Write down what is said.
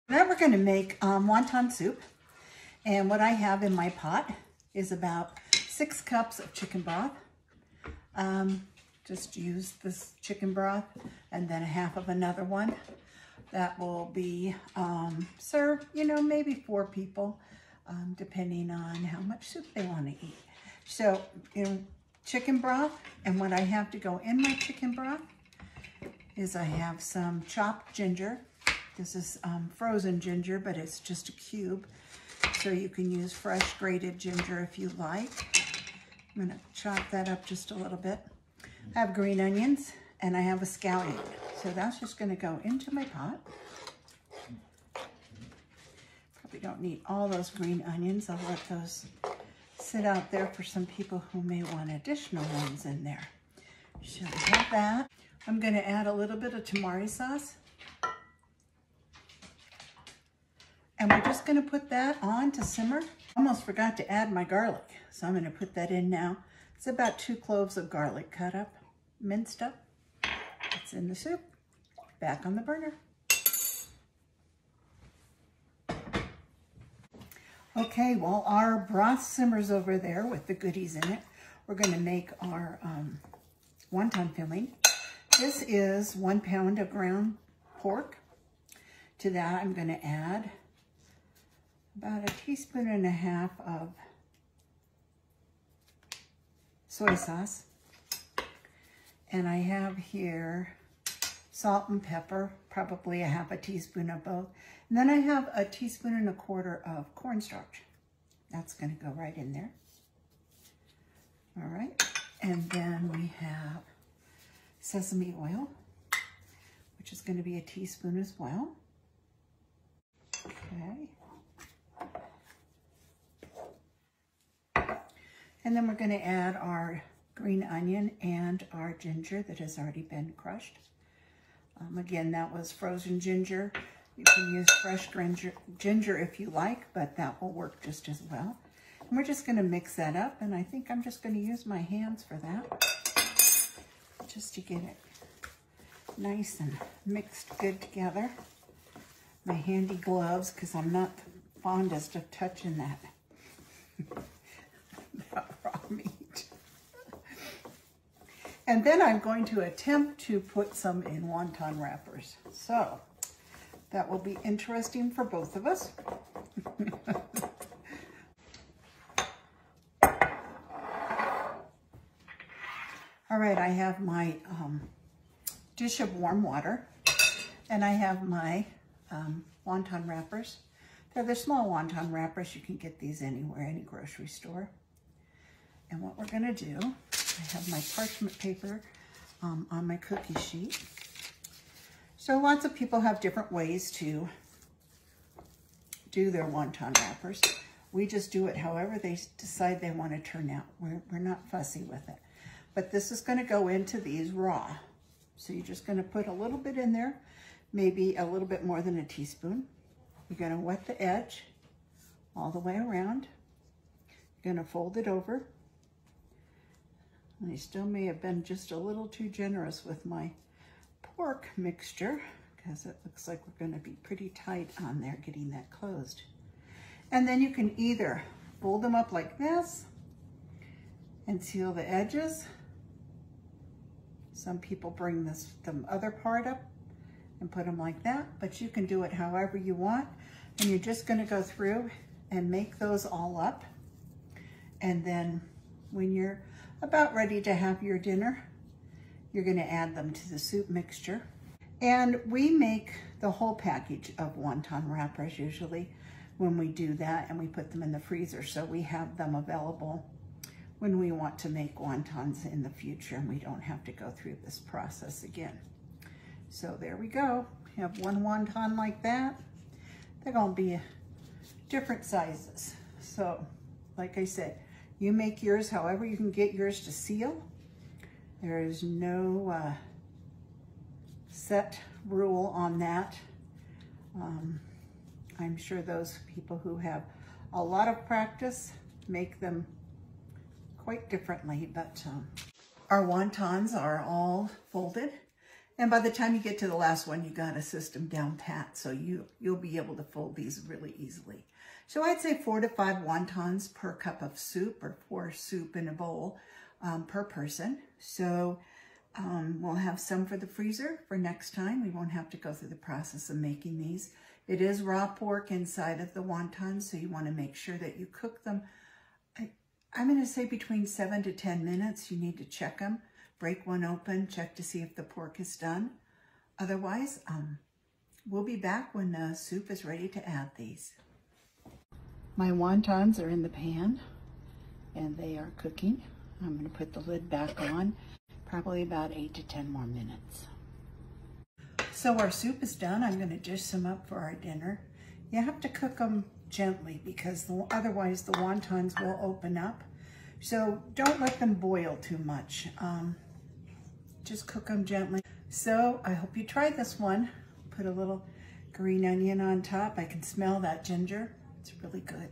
Now we're going to make wonton soup, and what I have in my pot is about 6 cups of chicken broth. Just use this chicken broth and then a half of another one. That will be served, maybe 4 people, depending on how much soup they want to eat. So, chicken broth, and what I have to go in my chicken broth is I have some chopped ginger. This is frozen ginger, but it's just a cube. So you can use fresh grated ginger if you like. I'm gonna chop that up just a little bit. I have green onions and I have a scallion. So that's just gonna go into my pot. Probably don't need all those green onions. I'll let those sit out there for some people who may want additional ones in there. So we have that. I'm gonna add a little bit of tamari sauce. And we're just gonna put that on to simmer. Almost forgot to add my garlic, so I'm gonna put that in now. It's about 2 cloves of garlic cut up, minced up. It's in the soup, back on the burner. Okay, while our broth simmers over there with the goodies in it, we're gonna make our wonton filling. This is 1 pound of ground pork. To that, I'm gonna add about 1.5 teaspoons of soy sauce. And I have here salt and pepper, probably 1/2 teaspoon of both. And then I have 1.25 teaspoons of cornstarch. That's gonna go right in there. All right, and then we have sesame oil, which is gonna be 1 teaspoon as well. Okay. And then we're going to add our green onion and our ginger that has already been crushed. Again, that was frozen ginger. You can use fresh ginger if you like, but that will work just as well. And we're just going to mix that up, and I think I'm just going to use my hands for that, just to get it nice and mixed good together. My handy gloves, because I'm not the fondest of touching that raw meat. And then I'm going to attempt to put some in wonton wrappers. So that will be interesting for both of us. All right, I have my dish of warm water, and I have my wonton wrappers. They're the small wonton wrappers. You can get these anywhere, any grocery store. And what we're gonna do, I have my parchment paper on my cookie sheet. So lots of people have different ways to do their wonton wrappers. We just do it however they decide they want to turn out. We're not fussy with it. But this is gonna go into these raw. So you're just gonna put a little bit in there, maybe a little bit more than 1 teaspoon. You're gonna wet the edge all the way around. You're gonna fold it over. And I still may have been just a little too generous with my pork mixture, because it looks like we're gonna be pretty tight on there getting that closed. And then you can either fold them up like this and seal the edges. Some people bring the other part up and put them like that, but you can do it however you want. And you're just gonna go through and make those all up. And then when you're about ready to have your dinner, you're gonna add them to the soup mixture. And we make the whole package of wonton wrappers usually when we do that, and we put them in the freezer, so we have them available when we want to make wontons in the future, and we don't have to go through this process again. So there we go. You have 1 wonton like that. They're gonna be different sizes. So, like I said, you make yours however you can get yours to seal. There is no set rule on that. I'm sure those people who have a lot of practice make them quite differently, but our wontons are all folded And by the time you get to the last one, you got a system down pat, so you'll be able to fold these really easily. So I'd say 4 to 5 wontons per cup of soup, or 4 soup in a bowl per person. So we'll have some for the freezer for next time. We won't have to go through the process of making these. It is raw pork inside of the wontons, so you want to make sure that you cook them. I'm going to say between 7 to 10 minutes. You need to check them. Break one open, check to see if the pork is done. Otherwise, we'll be back when the soup is ready to add these. My wontons are in the pan and they are cooking. I'm going to put the lid back on, probably about 8 to 10 more minutes. So our soup is done. I'm going to dish some up for our dinner. You have to cook them gently because otherwise the wontons will open up. So don't let them boil too much. Just cook them gently. So I hope you try this one. Put a little green onion on top. I can smell that ginger. It's really good.